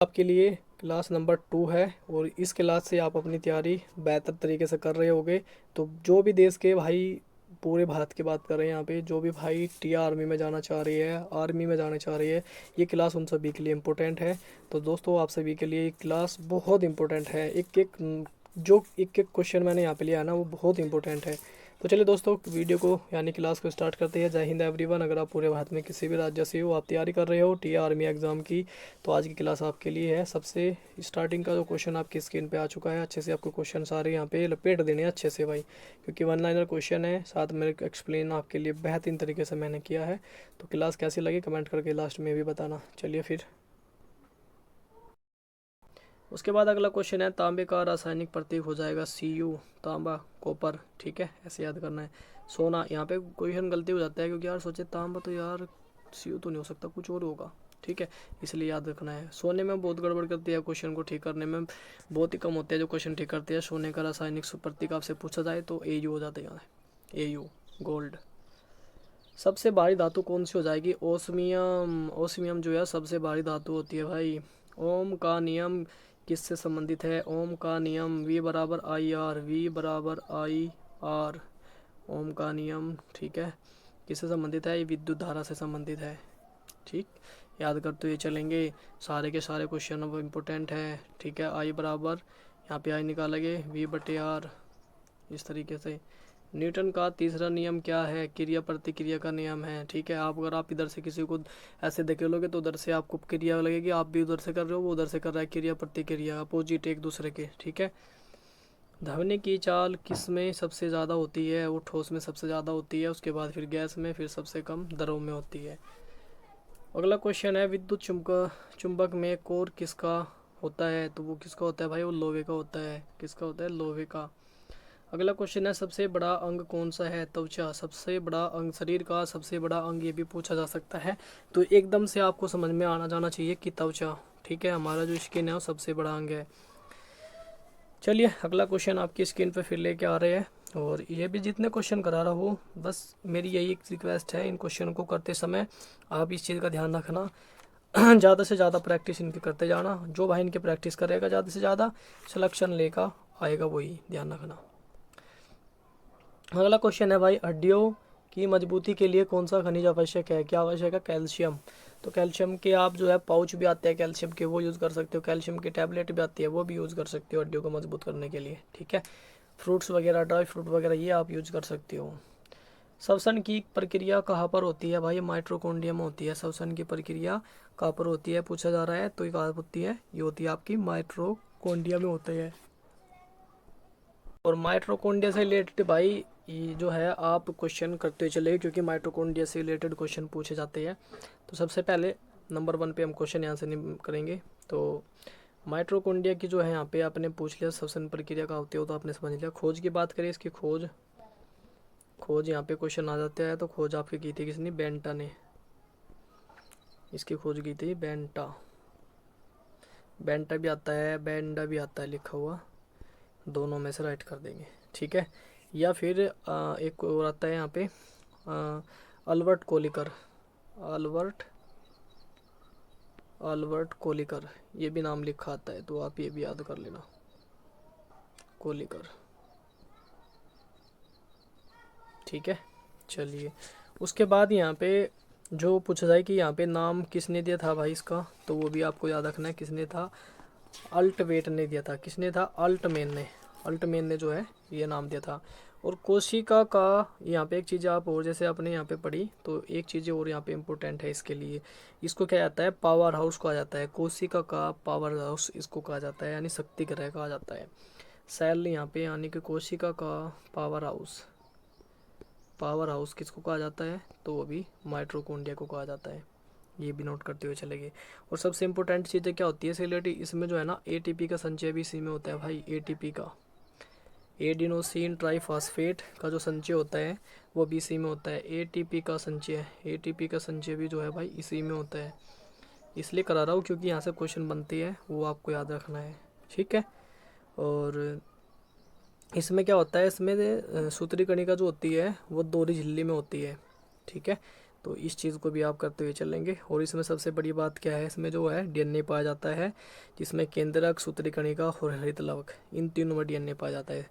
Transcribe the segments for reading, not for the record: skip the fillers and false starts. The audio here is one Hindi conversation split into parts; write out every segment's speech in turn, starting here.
आपके लिए क्लास नंबर 2 है और इस क्लास से आप अपनी तैयारी बेहतर तरीके से कर रहे होगे। तो जो भी देश के भाई, पूरे भारत की बात कर रहे हैं यहाँ पे, जो भी भाई टी आर्मी में जाना चाह रही है, आर्मी में जाना चाह रही है, ये क्लास उन सभी के लिए इम्पोर्टेंट है। तो दोस्तों, आप सभी के लिए ये क्लास बहुत इंपॉर्टेंट है। एक एक क्वेश्चन मैंने यहाँ पे लिया है ना, वो बहुत इंपॉर्टेंट है। तो चलिए दोस्तों, वीडियो को यानी क्लास को स्टार्ट करते हैं। जय हिंद एवरीवन। अगर आप पूरे भारत में किसी भी राज्य से हो, आप तैयारी कर रहे हो टी आर्मी एग्ज़ाम की, तो आज की क्लास आपके लिए है। सबसे स्टार्टिंग का जो क्वेश्चन आपकी स्क्रीन पे आ चुका है, अच्छे से आपको क्वेश्चन सारे यहाँ पे लपेट देने हैं अच्छे से भाई, क्योंकि वन लाइनर क्वेश्चन है, साथ में एक्सप्लेन आपके लिए बेहतरीन तरीके से मैंने किया है। तो क्लास कैसी लगी कमेंट करके लास्ट में भी बताना। चलिए फिर उसके बाद अगला क्वेश्चन है, तांबे का रासायनिक प्रतीक हो जाएगा Cu, तांबा, कॉपर। ठीक है, ऐसे याद करना है। सोना, यहाँ पे क्वेश्चन गलती हो जाता है, क्योंकि यार सोचे तांबा तो यार Cu तो नहीं हो सकता, कुछ और होगा। ठीक है, इसलिए याद रखना है। सोने में बहुत गड़बड़ करती है, क्वेश्चन को ठीक करने में बहुत ही कम होते हैं जो क्वेश्चन ठीक करते हैं। सोने का रासायनिक प्रतीक आपसे पूछा जाए तो Au हो जाता है यहाँ, Au, गोल्ड। सबसे भारी धातु कौन सी हो जाएगी? ओस्मियम। ओस्मियम जो है सबसे भारी धातु होती है भाई। ओम का नियम किससे संबंधित है? ओम का नियम V बराबर आई आर, V बराबर आई आर। ओम का नियम, ठीक है, किससे संबंधित है? ये विद्युत धारा से संबंधित है। ठीक, याद करते हुए चलेंगे। सारे के सारे क्वेश्चन अब इम्पोर्टेंट है। ठीक है, आई बराबर, यहाँ पे आई निकालेंगे V बटे आर, इस तरीके से। न्यूटन का तीसरा नियम क्या है? क्रिया प्रतिक्रिया का नियम है। ठीक है, आप अगर आप इधर से किसी को ऐसे देख लोगे तो उधर से आपको क्रिया लगेगी, आप भी उधर से कर रहे हो, वो उधर से कर रहा है, क्रिया प्रतिक्रिया अपोजिट एक दूसरे के। ठीक है, ध्वनि की चाल किस में सबसे ज़्यादा होती है? वो ठोस में सबसे ज़्यादा होती है, उसके बाद फिर गैस में, फिर सबसे कम दरों में होती है। अगला क्वेश्चन है, विद्युत चुंबक में कोर किसका होता है? तो वो किसका होता है भाई? वो लोहे का होता है। किसका होता है? लोहे का। अगला क्वेश्चन है, सबसे बड़ा अंग कौन सा है? त्वचा। सबसे बड़ा अंग, शरीर का सबसे बड़ा अंग, ये भी पूछा जा सकता है। तो एकदम से आपको समझ में आना जाना चाहिए कि त्वचा। ठीक है, हमारा जो स्किन है वो सबसे बड़ा अंग है। चलिए अगला क्वेश्चन आपकी स्क्रीन पे फिर लेके आ रहे हैं, और ये भी जितने क्वेश्चन करा रहा हूँ, बस मेरी यही एक रिक्वेस्ट है, इन क्वेश्चन को करते समय आप इस चीज़ का ध्यान रखना। ज़्यादा से ज़्यादा प्रैक्टिस इनकी करते जाना। जो भाई इनकी प्रैक्टिस करेगा ज़्यादा से ज़्यादा, सिलेक्शन लेकर आएगा, वही ध्यान रखना। अगला क्वेश्चन है भाई, हड्डियों की मजबूती के लिए कौन सा खनिज आवश्यक है? क्या आवश्यक है? कैल्शियम। तो कैल्शियम के आप जो है पाउच भी आते हैं कैल्शियम के, वो यूज़ कर सकते हो। कैल्शियम की टैबलेट भी आती है, वो भी यूज़ कर सकते हो हड्डियों को मजबूत करने के लिए। ठीक है, फ्रूट्स वगैरह, ड्राई फ्रूट वगैरह, ये आप यूज़ कर सकते हो। श्वसन की प्रक्रिया कहाँ पर होती है भाई? माइटोकॉन्ड्रिया में होती है। श्वसन की प्रक्रिया कहाँ पर होती है पूछा जा रहा है, तो ये कहाँ होती है? ये होती है आपकी माइटोकॉन्ड्रिया में होती है। और माइटोकॉन्ड्रिया से रिलेटेड भाई ये जो है आप क्वेश्चन करते चले, क्योंकि माइटोकॉन्ड्रिया से रिलेटेड क्वेश्चन पूछे जाते हैं। तो सबसे पहले नंबर 1 पे हम क्वेश्चन यहाँ से करेंगे। तो माइटोकॉन्ड्रिया की जो है यहाँ पे आपने पूछ लिया, श्वसन प्रक्रिया का होती है, तो आपने समझ लिया। खोज की बात करें, इसकी खोज, यहाँ पे क्वेश्चन आ जाता है। तो खोज आपकी की थी किसने? बेंटा ने। इसकी खोज की थी बेंटा। बेंटा भी आता है, बेंडा भी आता है लिखा हुआ, दोनों में से राइट कर देंगे। ठीक है, या फिर एक और आता है यहाँ पे, Albert Kolliker. Albert Albert Kolliker, ये भी नाम लिखा आता है, तो आप ये भी याद कर लेना, कोलिकर। ठीक है, चलिए उसके बाद यहाँ पे जो पूछा जाए कि यहाँ पे नाम किसने दिया था भाई इसका, तो वो भी आपको याद रखना है, किसने था? अल्टवेट ने दिया था। किसने था? अल्टमैन ने। अल्टमैन ने जो है ये नाम दिया था। और कोशिका का यहाँ पे एक चीज़ आप और जैसे आपने यहाँ पे पढ़ी, तो एक चीज़ और यहाँ पे इम्पोर्टेंट है इसके लिए, इसको क्या जाता है? पावर हाउस कहा जाता है। कोशिका का पावर हाउस इसको कहा जाता है, यानी शक्ति ग्रह कहा जाता है। सेल यहाँ पे, यानी कि कोशिका का पावर हाउस। पावर हाउस किसको कहा जाता है? तो वो भी माइटोकॉन्ड्रिया को कहा जाता है। ये भी नोट करते हुए चलेंगे। और सबसे इंपॉर्टेंट चीज़ें क्या होती है सेलेटी, इसमें जो है ना एटीपी का संचय भी इसी में होता है भाई। एटीपी का, एडिनोसिन ट्राइफॉस्फेट का जो संचय होता है वो भी इसी में होता है। एटीपी का संचय, एटीपी का संचय भी जो है भाई इसी में होता है। इसलिए करा रहा हूँ क्योंकि यहाँ से क्वेश्चन बनती है, वो आपको याद रखना है। ठीक है, और इसमें क्या होता है, इसमें सूत्री कणिका जो होती है वो दोहरी झिल्ली में होती है। ठीक है, तो इस चीज़ को भी आप करते हुए चलेंगे। और इसमें सबसे बड़ी बात क्या है, इसमें जो है डीएनए पाया जाता है, जिसमें केंद्रक, सूत्री कणिका और हरित लवक, इन तीनों में डीएनए पाया जाता है।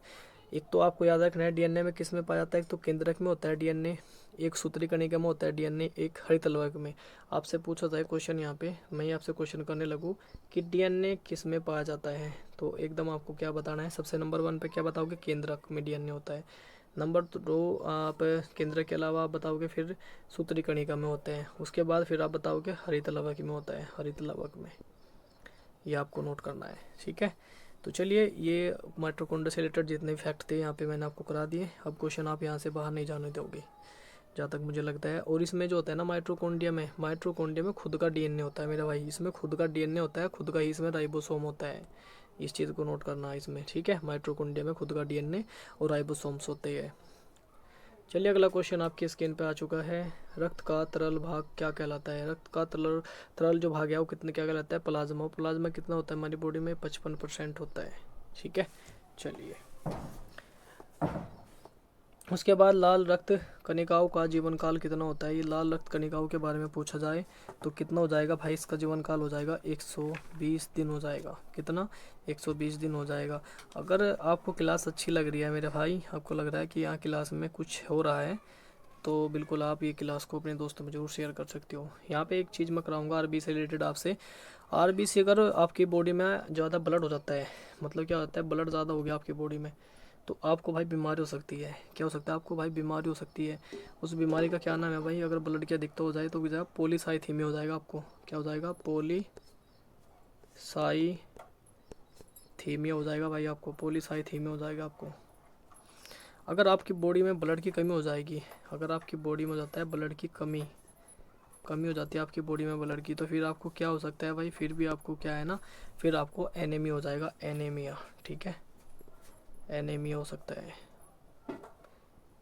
एक तो आपको याद रखना है डीएनए में किस में पाया जाता है, एक तो केंद्रक में होता है डीएनए, एक सूत्री कणिका में होता है डीएनए, एक हरित लवक में। आपसे पूछा जाए क्वेश्चन, यहाँ पे मैं आपसे क्वेश्चन करने लगूँ कि डीएनए किस में पाया जाता है, तो एकदम आपको क्या बताना है, सबसे नंबर 1 पे क्या बताओगे, केंद्रक में डीएनए होता है। नंबर 2 आप केंद्र के अलावा आप बताओगे फिर सूत्री कणिका में होते हैं। उसके बाद फिर आप बताओगे हरित लवक में होता है, हरित लवक में। ये आपको नोट करना है, ठीक है। तो चलिए, ये माइटोकॉन्ड्रिया से रिलेटेड जितने फैक्ट थे यहाँ पे मैंने आपको करा दिए। अब क्वेश्चन आप यहाँ से बाहर नहीं जाने दोगे जहाँ तक मुझे लगता है। और इसमें जो होता है ना माइटोकॉन्ड्रिया में खुद का डीएनए होता है मेरा भाई, इसमें खुद का डीएनए होता है, खुद का ही इसमें राइबोसोम होता है। इस चीज़ को नोट करना है इसमें, ठीक है। माइटोकॉन्ड्रिया में खुद का डीएनए और राइबोसोम्स होते हैं। चलिए, अगला क्वेश्चन आपकी स्क्रीन पे आ चुका है। रक्त का तरल भाग क्या कहलाता है। रक्त का तरल जो भाग है वो कितने क्या कहलाता है, प्लाज्मा। प्लाज्मा कितना होता है हमारी बॉडी में, 55% होता है, ठीक है। चलिए, उसके बाद लाल रक्त कणिकाओं का जीवन काल कितना होता है। ये लाल रक्त कणिकाओं के बारे में पूछा जाए तो कितना हो जाएगा भाई, इसका जीवन काल हो जाएगा 120 दिन हो जाएगा। कितना, 120 दिन हो जाएगा। अगर आपको क्लास अच्छी लग रही है मेरे भाई, आपको लग रहा है कि यहाँ क्लास में कुछ हो रहा है, तो बिल्कुल आप ये क्लास को अपने दोस्तों में जरूर शेयर कर सकते हो। यहाँ पे एक चीज़ मैं कराऊंगा आरबी से रिलेटेड आपसे। आरबी से अगर आपकी बॉडी में ज़्यादा ब्लड हो जाता है, मतलब क्या होता है, ब्लड ज़्यादा हो गया आपकी बॉडी में, तो आपको भाई बीमारी हो सकती है। क्या हो सकता है, आपको भाई बीमारी हो सकती है। उस बीमारी का क्या नाम है भाई, अगर ब्लड की अधिकता हो जाए तो क्या पॉलीसाइथीमिया हो जाएगा। आपको क्या हो जाएगा, पॉलीसाइथीमिया हो जाएगा भाई, आपको पॉलीसाइथीमिया हो जाएगा आपको। अगर आपकी बॉडी में ब्लड की कमी हो जाएगी, अगर आपकी बॉडी में हो जाता है ब्लड की कमी हो जाती है आपकी बॉडी में ब्लड की, तो फिर आपको क्या हो सकता है भाई, फिर भी आपको क्या है ना, फिर आपको एनीमिया हो जाएगा, एनीमिया, ठीक है, एनीमिया हो सकता है।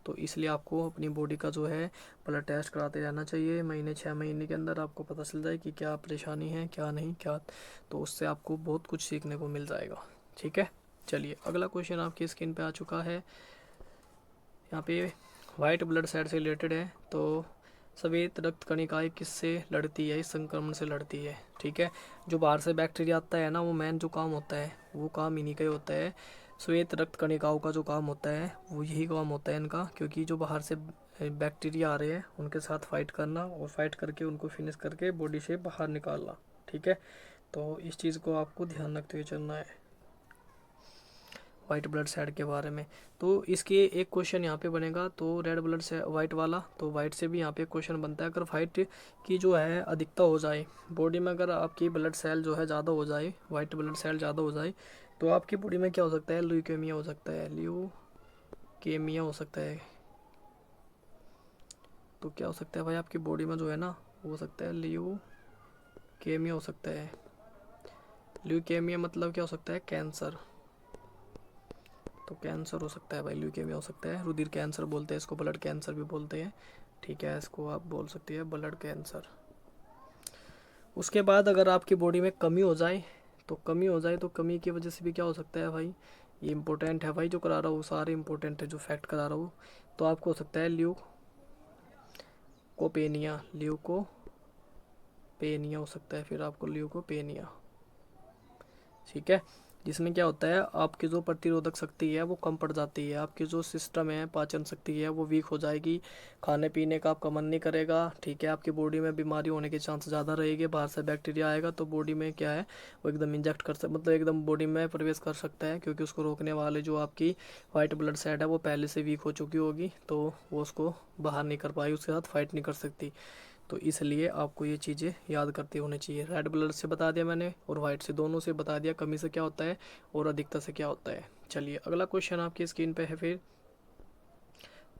तो इसलिए आपको अपनी बॉडी का जो है ब्लड टेस्ट कराते रहना चाहिए। महीने 6 महीने के अंदर आपको पता चल जाए कि क्या परेशानी है क्या नहीं क्या, तो उससे आपको बहुत कुछ सीखने को मिल जाएगा, ठीक है। चलिए, अगला क्वेश्चन आपकी स्क्रीन पे आ चुका है। यहाँ पे वाइट ब्लड सेल से रिलेटेड है। तो सफ़ेद रक्त कणिकाएं किससे लड़ती है, इस संक्रमण से लड़ती है, ठीक है। जो बाहर से बैक्टीरिया आता है ना, वो मेन जो काम होता है वो काम इन्हीं का ही होता है। श्वेत रक्त कणिकाओं का जो काम होता है वो यही काम होता है इनका, क्योंकि जो बाहर से बैक्टीरिया आ रहे हैं उनके साथ फाइट करना, और फाइट करके उनको फिनिश करके बॉडी से बाहर निकालना, ठीक है। तो इस चीज़ को आपको ध्यान रखते हुए चलना है वाइट ब्लड सेल के बारे में। तो इसके एक क्वेश्चन यहाँ पे बनेगा, तो रेड ब्लड से वाइट वाला, तो वाइट से भी यहाँ पे क्वेश्चन बनता है। अगर वाइट की जो है अधिकता हो जाए बॉडी में, अगर आपकी ब्लड सेल जो है ज़्यादा हो जाए, वाइट ब्लड सेल ज़्यादा हो जाए, तो आपकी बॉडी में क्या हो सकता है, ल्यूकेमिया हो सकता है, ल्यूकेमिया हो सकता है। तो क्या हो सकता है भाई, आपकी बॉडी में जो है ना, हो सकता है ल्यूकेमिया हो सकता है। ल्यूकेमिया मतलब क्या हो सकता है, कैंसर। तो कैंसर हो सकता है भाई, ल्यूकेमिया हो सकता है। रुधिर कैंसर बोलते हैं इसको, ब्लड कैंसर भी बोलते हैं, ठीक है। इसको आप बोल सकते हैं ब्लड कैंसर। उसके बाद अगर आपकी बॉडी में कमी हो जाए, तो कमी की वजह से भी क्या हो सकता है भाई, ये इंपॉर्टेंट है भाई जो करा रहा हूँ, सारे इंपॉर्टेंट है जो फैक्ट करा रहा हूँ। तो आपको हो सकता है ल्यूकोपेनिया हो सकता है, फिर आपको ल्यूकोपेनिया, ठीक है। जिसमें क्या होता है, आपकी जो प्रतिरोधक शक्ति है वो कम पड़ जाती है, आपकी जो सिस्टम है, पाचन शक्ति है वो वीक हो जाएगी, खाने पीने का आपका मन नहीं करेगा, ठीक है। आपकी बॉडी में बीमारी होने के चांस ज़्यादा रहेंगे, बाहर से बैक्टीरिया आएगा तो बॉडी में क्या है, वो एकदम इंजेक्ट कर सकता, मतलब एकदम बॉडी में प्रवेश कर सकता है, क्योंकि उसको रोकने वाले जो आपकी वाइट ब्लड सेल है वो पहले से वीक हो चुकी होगी, तो वो उसको बाहर नहीं कर पाएगी, उसके साथ फाइट नहीं कर सकती। तो इसलिए आपको ये चीज़ें याद करते होने चाहिए। रेड ब्लड से बता दिया मैंने, और वाइट से, दोनों से बता दिया कमी से क्या होता है और अधिकता से क्या होता है। चलिए, अगला क्वेश्चन आपकी स्क्रीन पे है फिर।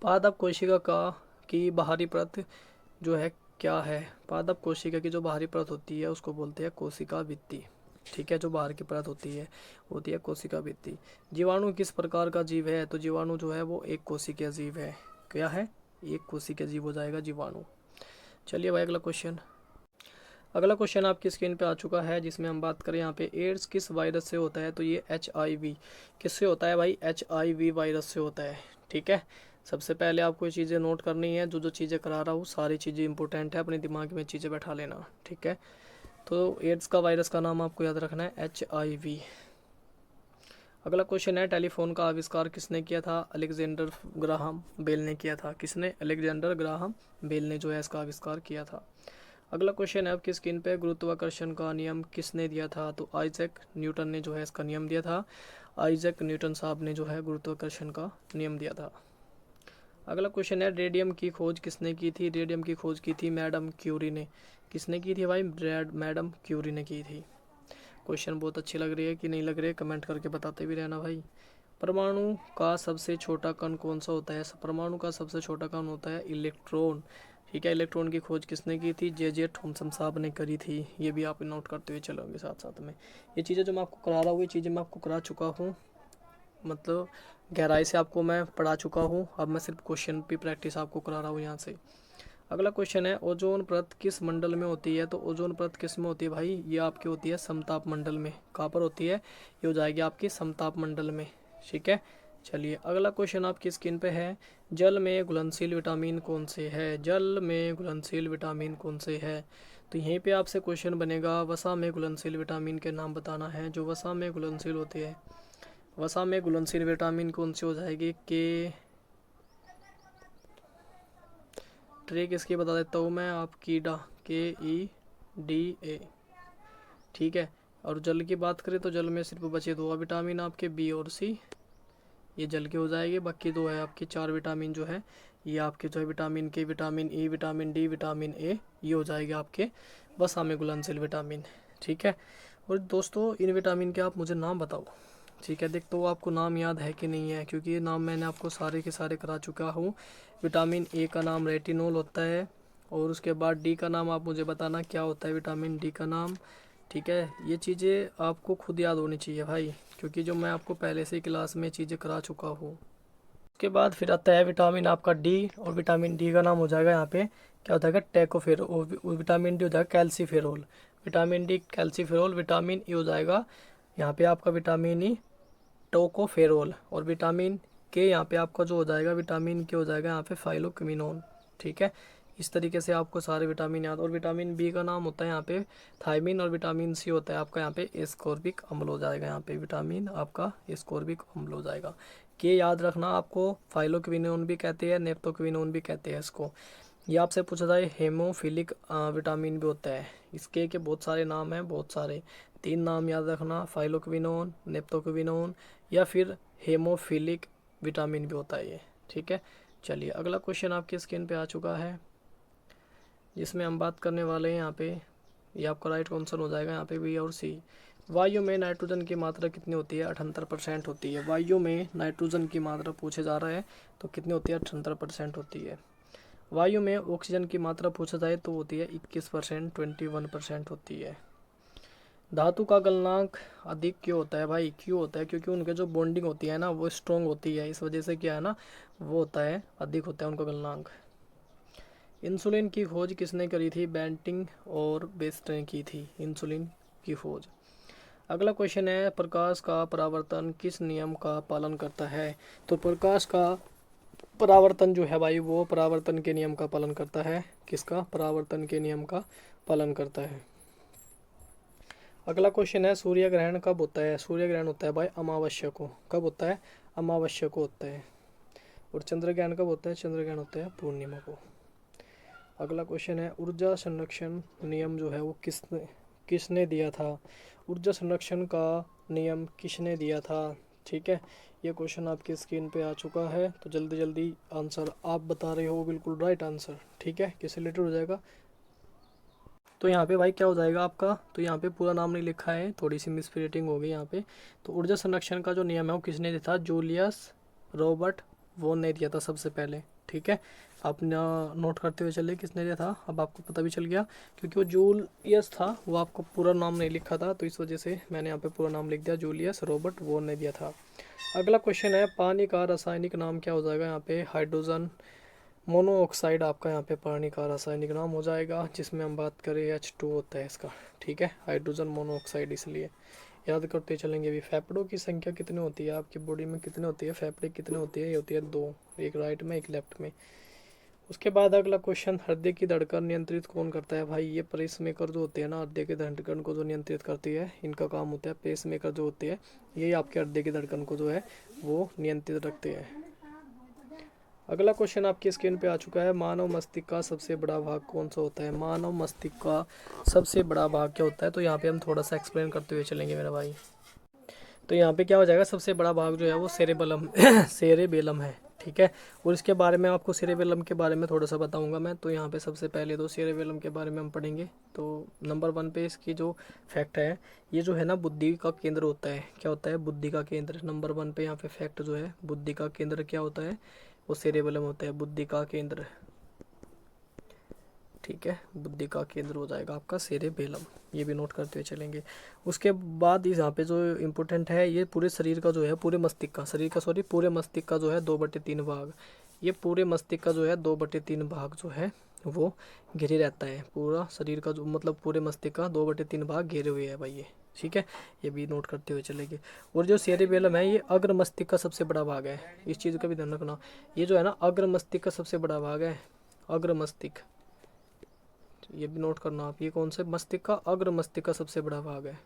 पादप कोशिका का की बाहरी परत जो है क्या है। पादप कोशिका की जो बाहरी परत होती है उसको बोलते हैं कोशिका भित्ति, ठीक है। जो बाहर की परत होती है कोशिका भित्ति। जीवाणु किस प्रकार का जीव है, तो जीवाणु जो है वो एक कोशिकीय जीव है। क्या है, एक कोशिकीय जीव हो जाएगा जीवाणु। चलिए भाई, अगला क्वेश्चन आपकी स्क्रीन पे आ चुका है, जिसमें हम बात करें यहाँ पे एड्स किस वायरस से होता है, तो ये HIV किससे होता है भाई, HIV वायरस से होता है, ठीक है। सबसे पहले आपको ये चीज़ें नोट करनी है, जो जो चीज़ें करा रहा हूँ सारी चीज़ें इंपॉर्टेंट है, अपने दिमाग में चीज़ें बैठा लेना, ठीक है। तो एड्स का वायरस का नाम आपको याद रखना है HIV। अगला क्वेश्चन है, टेलीफोन का आविष्कार किसने किया था? अलेक्जेंडर ग्राहम बेल ने किया था। किसने? अलेक्जेंडर ग्राहम बेल ने जो है इसका आविष्कार किया था। अगला क्वेश्चन है, आपकी स्क्रीन पे गुरुत्वाकर्षण का नियम किसने दिया था? तो आइजैक न्यूटन ने जो है इसका नियम दिया था। आइजैक न्यूटन साहब ने जो है गुरुत्वाकर्षण का नियम दिया था। अगला क्वेश्चन है, रेडियम की खोज किसने की थी? रेडियम की खोज की थी मैडम क्यूरी ने। किसने की थी भाई? मैडम क्यूरी ने की थी। क्वेश्चन बहुत अच्छी लग रही है कि नहीं लग रही है, कमेंट करके बताते भी रहना भाई। परमाणु का सबसे छोटा कण कौन सा होता है? परमाणु का सबसे छोटा कण होता है इलेक्ट्रॉन, ठीक है। इलेक्ट्रॉन की खोज किसने की थी? जे थॉमसन साहब ने करी थी। ये भी आप नोट करते हुए चलोगे साथ साथ में। ये चीज़ें जो मैं आपको करा रहा हूँ ये चीज़ें मैं आपको करा चुका हूँ, मतलब गहराई से आपको मैं पढ़ा चुका हूँ। अब मैं सिर्फ क्वेश्चन की प्रैक्टिस आपको करा रहा हूँ यहाँ से। अगला क्वेश्चन है, ओजोन परत किस मंडल में होती है? तो ओजोन परत किस में होती है भाई? ये आपकी होती है समताप मंडल में। कहाँ पर होती है? ये हो जाएगी आपकी समताप मंडल में, ठीक है। चलिए अगला क्वेश्चन आपकी स्क्रीन पे है, जल में घुलनशील विटामिन कौन से है? जल में घुलनशील विटामिन कौन से है? तो यहीं पे आपसे क्वेश्चन बनेगा, वसा में घुलनशील विटामिन के नाम बताना है। जो वसा में घुलनशील होती है, वसा में घुलनशील विटामिन कौन सी हो जाएगी? के ट्रिक इसकी बता देता हूँ मैं, आप कीडा, KEDA, ठीक है। और जल की बात करें तो जल में सिर्फ बचे दो विटामिन आपके B और C, ये जल के हो जाएंगे। बाकी दो है आपके 4 विटामिन जो है ये आपके जो है vitamin K, vitamin E, vitamin D, vitamin A, ये हो जाएंगे आपके वसा में घुलनशील विटामिन, ठीक है। और दोस्तों इन विटामिन के आप मुझे नाम बताओ, ठीक है। देखते हो आपको नाम याद है कि नहीं है, क्योंकि ये नाम मैंने आपको सारे के सारे करा चुका हूँ। विटामिन A का नाम रेटिनोल होता है, और उसके बाद D का नाम आप मुझे बताना क्या होता है विटामिन D का नाम, ठीक है। ये चीज़ें आपको खुद याद होनी चाहिए भाई, क्योंकि जो मैं आपको पहले से क्लास में चीज़ें करा चुका हूँ। उसके बाद फिर आता है विटामिन आपका D, और विटामिन D का नाम हो जाएगा यहाँ पे क्या हो जाएगा? टेकोफेरोल। विटामिन D हो जाएगा calciferol. Vitamin D calciferol. Vitamin E हो जाएगा यहाँ पे आपका विटामिन E टोकोफेरोल। और विटामिन के यहाँ पे आपका जो हो जाएगा विटामिन के हो जाएगा यहाँ पे फाइलोक्विनोन, ठीक है। इस तरीके से आपको सारे विटामिन याद। और विटामिन बी का नाम होता है यहाँ पे थायमिन। और विटामिन सी होता है आपका यहाँ पे एस्कॉर्बिक अम्ल हो जाएगा, यहाँ पे विटामिन आपका एस्कॉर्बिक अम्ल हो जाएगा। के याद रखना आपको, फाइलोक्विनोन भी कहते हैं, नेप्टोक्विनोन भी कहते हैं इसको। ये आपसे पूछा जाए हेमोफिलिक विटामिन भी होता है। इसके के बहुत सारे नाम हैं, बहुत सारे, 3 नाम याद रखना, फाइलोक्विनोन, नेप्टोक्विनोन, या फिर हेमोफिलिक विटामिन भी होता है ये, ठीक है। चलिए अगला क्वेश्चन आपकी स्क्रीन पे आ चुका है, जिसमें हम बात करने वाले हैं यहाँ पे, ये आपका राइट आंसर हो जाएगा यहाँ पे B और C। वायु में नाइट्रोजन की मात्रा कितनी होती है? 78% होती है। वायु में नाइट्रोजन की मात्रा पूछे जा रहा है तो कितनी होती है? 78% होती है। वायु में ऑक्सीजन की मात्रा पूछा जाए तो होती है 21%, 21% होती है। धातु का गलनांक अधिक क्यों होता है भाई? क्यों होता है? क्योंकि उनके जो बॉन्डिंग होती है ना वो स्ट्रॉन्ग होती है, इस वजह से क्या है ना वो होता है, अधिक होता है उनका गलनांक। इंसुलिन की खोज किसने करी थी? बेंटिंग और बेस्ट ने की थी इंसुलिन की खोज। अगला क्वेश्चन है, प्रकाश का परावर्तन किस नियम का पालन करता है? तो प्रकाश का परावर्तन जो है भाई वो परावर्तन के नियम का पालन करता है। किसका? परावर्तन के नियम का पालन करता है। अगला क्वेश्चन है, सूर्य ग्रहण कब होता है? सूर्य ग्रहण होता है भाई अमावस्या को। कब होता है? अमावस्या को होता है। और चंद्र ग्रहण कब होता है? चंद्र ग्रहण होता है पूर्णिमा को। अगला क्वेश्चन है, ऊर्जा संरक्षण नियम जो है वो किसने दिया था? ऊर्जा संरक्षण का नियम किसने दिया था? ठीक है, ये क्वेश्चन आपकी स्क्रीन पे आ चुका है, तो जल्दी जल्दी आंसर आप बता रहे हो बिल्कुल राइट आंसर, ठीक है, किससे रिलेटेड हो जाएगा? तो यहाँ पे भाई क्या हो जाएगा आपका, तो यहाँ पे पूरा नाम नहीं लिखा है, थोड़ी सी मिसप्रिंटिंग हो गई यहाँ पे। तो ऊर्जा संरक्षण का जो नियम है वो किसने दिया था? जूलियस रॉबर्ट वोन ने दिया था सबसे पहले, ठीक है। आप नोट करते हुए चलिए किसने दिया था, अब आपको पता भी चल गया, क्योंकि वो जूलियस था, वो आपको पूरा नाम नहीं लिखा था, तो इस वजह से मैंने यहाँ पे पूरा नाम लिख दिया, जूलियस रॉबर्ट वोन ने दिया था। अगला क्वेश्चन है, पानी का रासायनिक नाम क्या हो जाएगा? यहाँ पे हाइड्रोजन मोनोऑक्साइड आपका यहाँ पे पानी का रासायनिक नाम हो जाएगा, जिसमें हम बात करें H2 होता है इसका, ठीक है, हाइड्रोजन मोनोऑक्साइड। इसलिए याद करते चलेंगे। अभी फेफड़ों की संख्या कितनी होती है आपकी बॉडी में, कितनी होती है, फेफड़े कितने होती है, ये होती है 2, एक राइट में एक लेफ्ट में। उसके बाद अगला क्वेश्चन, हृदय की धड़कन नियंत्रित कौन करता है। भाई ये पेस मेकर जो होते हैं ना, हृदय की धड़कन को जो नियंत्रित करती है, इनका काम होता है। पेस मेकर जो होते हैं यही आपके हृदय की धड़कन को जो है वो नियंत्रित रखते हैं। अगला क्वेश्चन आपकी स्क्रीन पे आ चुका है, मानव मस्तिष्क का सबसे बड़ा भाग कौन सा होता है। मानव मस्तिष्क का सबसे बड़ा भाग क्या होता है, तो यहाँ पे हम थोड़ा सा एक्सप्लेन करते हुए चलेंगे मेरा भाई। तो यहाँ पे क्या हो जाएगा, सबसे बड़ा भाग जो है वो सेरेबेलम सेरेबेलम है, ठीक है। और इसके बारे में आपको सेरेबेलम के बारे में थोड़ा सा बताऊंगा मैं। तो यहाँ पे सबसे पहले तो सेरेबेलम के बारे में हम पढ़ेंगे। तो नंबर 1 पे इसकी जो फैक्ट है, ये जो है ना बुद्धि का केंद्र होता है। क्या होता है, बुद्धि का केंद्र। नंबर 1 पे यहाँ पे फैक्ट जो है, बुद्धि का केंद्र क्या होता है, वो सेरेबेलम होता है, बुद्धि का केंद्र, ठीक है। बुद्धि का केंद्र हो जाएगा आपका सेरेबेलम, ये भी नोट करते हुए चलेंगे। उसके बाद इस यहाँ पे जो इम्पोर्टेंट है, ये पूरे शरीर का जो है, पूरे मस्तिष्क का, शरीर का सॉरी पूरे मस्तिष्क का जो है 2/3 भाग, ये पूरे मस्तिष्क का जो है 2/3 भाग जो है वो घिरे रहता है। पूरा शरीर का जो मतलब पूरे मस्तिष्क का 2/3 भाग घेरे हुए है भाई ये, ठीक है। ये भी नोट करते हुए चलेंगे। और जो सेरेबेलम है ये अग्र मस्तिष्क का सबसे बड़ा भाग है, इस चीज़ का भी ध्यान रखना। ये जो है ना अग्र मस्तिष्क का सबसे बड़ा भाग है, अग्र मस्तिष्क, ये भी नोट करना आप। ये कौन से मस्तिष्क का, अग्र मस्तिष्क का सबसे बड़ा भाग है।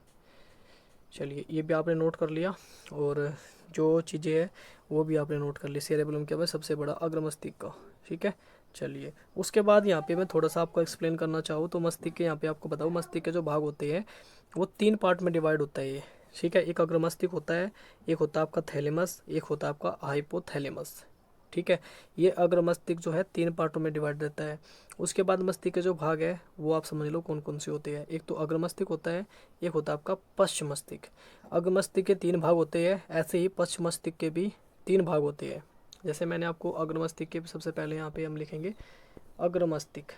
चलिए ये भी आपने नोट कर लिया। और जो चीज़ें हैं वो भी आपने नोट कर ली। सेरेबेलम क्या है, सबसे बड़ा अग्र मस्तिष्क का, ठीक है। चलिए उसके बाद यहाँ पे मैं थोड़ा सा आपको एक्सप्लेन करना चाहूँ तो मस्तिष्क के यहाँ पे आपको बताऊँ, मस्तिष्क के जो भाग होते हैं वो 3 पार्ट में डिवाइड होता है ये, ठीक है। एक अग्र मस्तिष्क होता है, एक होता है आपका थैलेमस, एक होता है आपका हाइपोथैलेमस, ठीक है। ये अग्र मस्तिष्क जो है 3 पार्टों में डिवाइड रहता है। उसके बाद मस्तिष्क के जो भाग है वो आप समझ लो कौन कौन से होते हैं। एक तो अग्र मस्तिष्क होता है, एक होता है आपका पश्च मस्तिष्क। अग्र मस्तिष्क के 3 भाग होते हैं, ऐसे ही पश्च मस्तिष्क के भी 3 भाग होते हैं। जैसे मैंने आपको अग्र मस्तिष्क के सबसे पहले यहाँ पे हम लिखेंगे अग्र मस्तिष्क।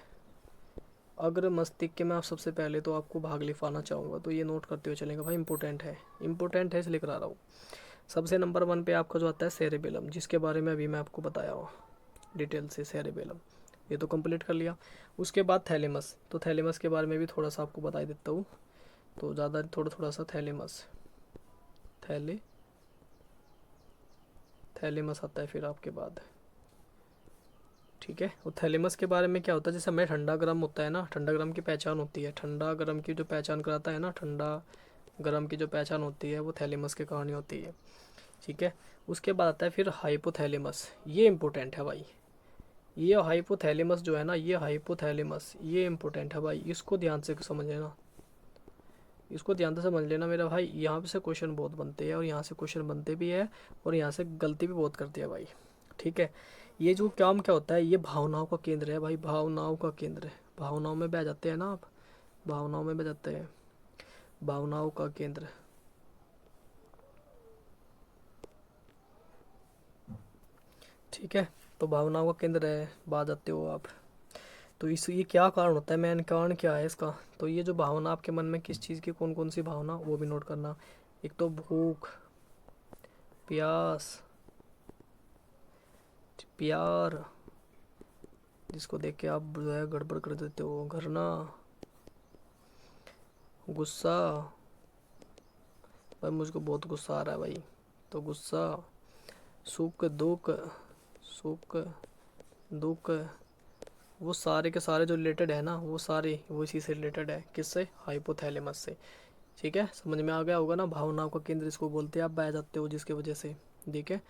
अग्र मस्तिष्क के मैं आप सबसे पहले तो आपको भाग लिखवाना चाहूँगा, तो ये नोट करते हुए चलेगा भाई, इंपॉर्टेंट है, इंपॉर्टेंट है इसलिए करा रहा हूँ। सबसे नंबर 1 पे आपका जो आता है सेरेबेलम, जिसके बारे में अभी मैं आपको बताया हूँ डिटेल से, सेरेबेलम, ये तो कंप्लीट कर लिया। उसके बाद थैलेमस, तो थैलेमस के बारे में भी थोड़ा सा आपको बता देता हूँ, तो ज़्यादा थोड़ा सा थैलेमस, थैलेमस आता है फिर आपके बाद, ठीक है। और थैलेमस के बारे में क्या होता है, जैसे हमें ठंडा गर्म होता है ना, ठंडा गर्म की पहचान होती है, ठंडा गर्म की जो पहचान कराता है ना, ठंडा गर्म की जो पहचान होती है वो थैलेमस के कारण ही होती है, ठीक है। उसके बाद आता है फिर हाइपोथैलेमस, ये इंपॉर्टेंट है भाई, ये हाइपोथैलेमस जो है ना, ये हाइपोथैलेमस ये इंपॉर्टेंट है भाई, इसको ध्यान से समझ लेना, इसको ध्यान से समझ लेना मेरा भाई। यहाँ से क्वेश्चन बहुत बनते हैं और यहाँ से क्वेश्चन बनते भी है और यहाँ से गलती भी बहुत करते हैं भाई, ठीक है। ये जो काम क्या होता है, ये भावनाओं का केंद्र है भाई, भावनाओं का केंद्र है। भावनाओं में बह जाते हैं ना आप, भावनाओं में बह जाते हैं, भावनाओं का केंद्र, ठीक है। तो भावनाओं का केंद्र है, बात जाते हो आप। तो इस ये क्या कारण होता है, मेन कारण क्या है इसका, तो ये जो भावना आपके मन में किस चीज़ की, कौन कौन सी भावना, वो भी नोट करना। एक तो भूख, प्यास, प्यार, जिसको देख के आप जो है गड़बड़ कर देते हो, घरना, गुस्सा, भाई मुझको बहुत गुस्सा आ रहा है भाई, तो गुस्सा, सुख दुख, सुख दुख, वो सारे के सारे जो रिलेटेड है ना, वो सारे वो इसी से रिलेटेड है, किससे, हाइपोथैलेमस से, ठीक है। समझ में आ गया होगा ना, भावनाओं का केंद्र इसको बोलते हैं, आप बह जाते हो जिसकी वजह से, ठीक है।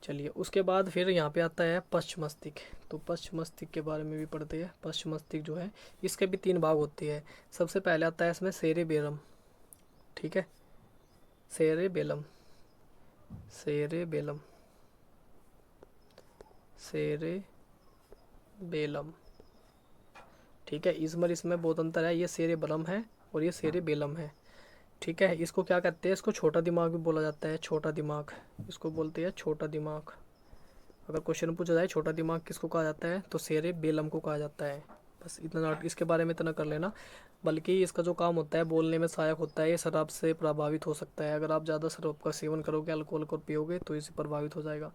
चलिए उसके बाद फिर यहाँ पे आता है पश्च मस्तिष्क, तो पश्च मस्तिष्क के बारे में भी पढ़ते हैं। पश्च मस्तिष्क जो है इसके भी 3 भाग होते हैं। सबसे पहले आता है इसमें सेरेबेलम, ठीक है, सेरेबेलम, सेरेबेलम, सेरेबेलम, ठीक है। इसमें बहुत अंतर है, ये सेरेबेलम है और ये सेरेबेलम है, ठीक है। इसको क्या कहते हैं, इसको छोटा दिमाग भी बोला जाता है, छोटा दिमाग, इसको बोलते हैं छोटा दिमाग। अगर क्वेश्चन पूछा जाए छोटा दिमाग किसको कहा जाता है, तो सेरेबेलम को कहा जाता है। बस इतना इसके बारे में इतना कर लेना। बल्कि इसका जो काम होता है बोलने में सहायक होता है, ये शराब से प्रभावित हो सकता है। अगर आप ज़्यादा शराब का सेवन करोगे, अल्कोहल को पियोगे तो इससे प्रभावित हो जाएगा।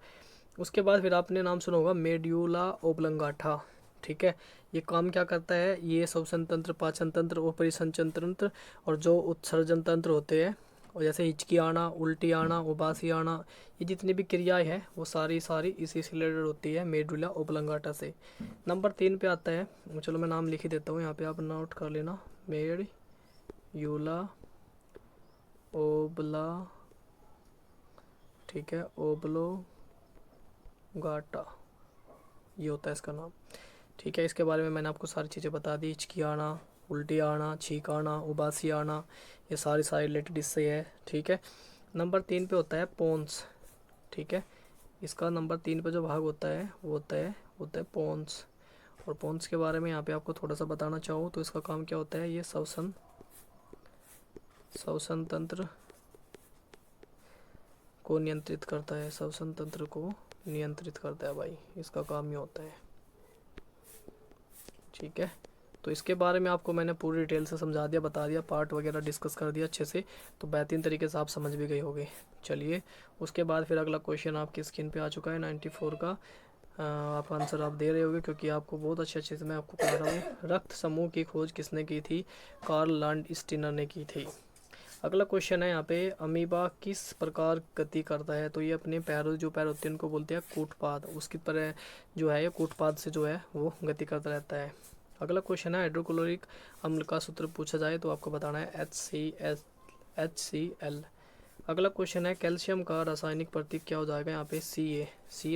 उसके बाद फिर आपने नाम सुना होगा मेड्यूला ओब्लंगाटा, ठीक है। ये काम क्या करता है, ये श्वसन तंत्र, पाचन तंत्र और परिसंचन तंत्र और जो उत्सर्जन तंत्र होते हैं, और जैसे हिचकी आना, उल्टी आना, उबासी आना, ये जितनी भी क्रियाएं हैं वो सारी सारी इसी से रिलेटेड होती है, मेडुला ओब्लंगाटा से। नंबर 3 पे आता है, चलो मैं नाम लिख ही देता हूँ यहाँ पे, आप नोट कर लेना, मेड्यूला ओब्ला, ठीक है, ओब्लोगाटा, ये होता है इसका नाम, ठीक है। इसके बारे में मैंने आपको सारी चीज़ें बता दी, हिचकी आना, उल्टी आना, छींक आना, उबासी आना, ये सारी सारी रिलेटेड इससे है, ठीक है। नंबर 3 पे होता है पोन्स, ठीक है। इसका नंबर 3 पे जो भाग होता है वो होता है पोन्स। और पोन्स के बारे में यहाँ पे आपको थोड़ा सा बताना चाहूँ तो इसका काम क्या होता है, ये श्वसन तंत्र को नियंत्रित करता है, श्वसन तंत्र को नियंत्रित करता है भाई, इसका काम ये होता है, ठीक है। तो इसके बारे में आपको मैंने पूरी डिटेल से समझा दिया, बता दिया, पार्ट वगैरह डिस्कस कर दिया अच्छे से, तो बेहतरीन तरीके से आप समझ भी गए होंगे। चलिए उसके बाद फिर अगला क्वेश्चन आपकी स्क्रीन पे आ चुका है 94 का। आप आंसर आप दे रहे होगे क्योंकि आपको बहुत अच्छे से मैं आपको पढ़ा रहा हूँ। रक्त समूह की खोज किसने की थी, कार्ल लैंडस्टीनर ने की थी। अगला क्वेश्चन है यहाँ पे, अमीबा किस प्रकार गति करता है, तो ये अपने पैरों जो पैर होते हैं उनको बोलते हैं कूटपाद, उसकी पर जो है ये कूटपाद से जो है वो गति करता रहता है। अगला क्वेश्चन है, हाइड्रोक्लोरिक अम्ल का सूत्र पूछा जाए तो आपको बताना है HCl। अगला क्वेश्चन है, कैल्शियम का रासायनिक प्रतीक क्या हो जाएगा, यहाँ पे Ca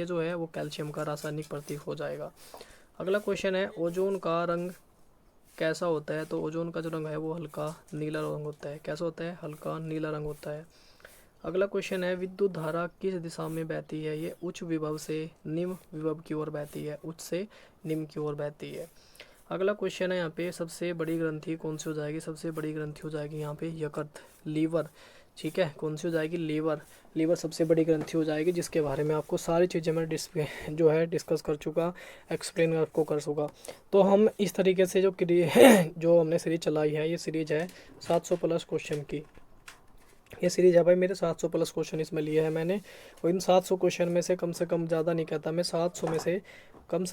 जो है वो कैल्शियम का रासायनिक प्रतीक हो जाएगा। अगला क्वेश्चन है, ओजोन का रंग कैसा होता है, तो ओजोन का जो रंग है वो हल्का नीला रंग होता है, कैसा होता है, हल्का नीला रंग होता है। अगला क्वेश्चन है, विद्युत धारा किस दिशा में बहती है, ये उच्च विभव से निम्न विभव की ओर बहती है, उच्च से निम्न की ओर बहती है। अगला क्वेश्चन है यहाँ पे, सबसे बड़ी ग्रंथि कौन सी हो जाएगी, सबसे बड़ी ग्रंथि हो जाएगी यहाँ पे यकृत, लीवर, ठीक है। कौन सी हो जाएगी, लीवर सबसे बड़ी ग्रंथि हो जाएगी, जिसके बारे में आपको सारी चीज़ें मैं जो है डिस्कस कर चुका, एक्सप्लेन आपको कर चुका। तो हम इस तरीके से जो हमने सीरीज चलाई है, ये सीरीज है 700 प्लस क्वेश्चन की, ये सीरीज है भाई मेरे 700 प्लस क्वेश्चन इसमें लिए हैं मैंने। और इन 700 क्वेश्चन में से कम ज़्यादा नहीं कहता मैं, 700 में से कम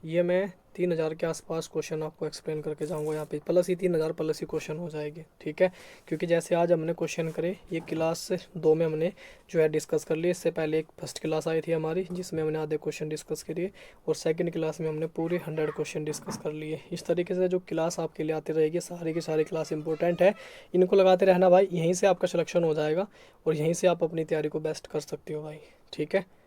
ये मैं 3000 के आसपास क्वेश्चन आपको एक्सप्लेन करके जाऊंगा यहाँ पे, प्लस ही 3000 प्लस ही क्वेश्चन हो जाएगी, ठीक है। क्योंकि जैसे आज हमने क्वेश्चन करे, ये क्लास 2 में हमने जो है डिस्कस कर लिए, इससे पहले एक फर्स्ट क्लास आई थी हमारी जिसमें हमने आधे क्वेश्चन डिस्कस करिए, और सेकंड क्लास में हमने पूरे 100 क्वेश्चन डिस्कस कर लिए। इस तरीके से जो क्लास आपके लिए आती रहेगी, सारी की सारी क्लास इंपॉर्टेंट है, इनको लगाते रहना भाई, यहीं से आपका सिलेक्शन हो जाएगा और यहीं से आप अपनी तैयारी को बेस्ट कर सकते हो भाई, ठीक है।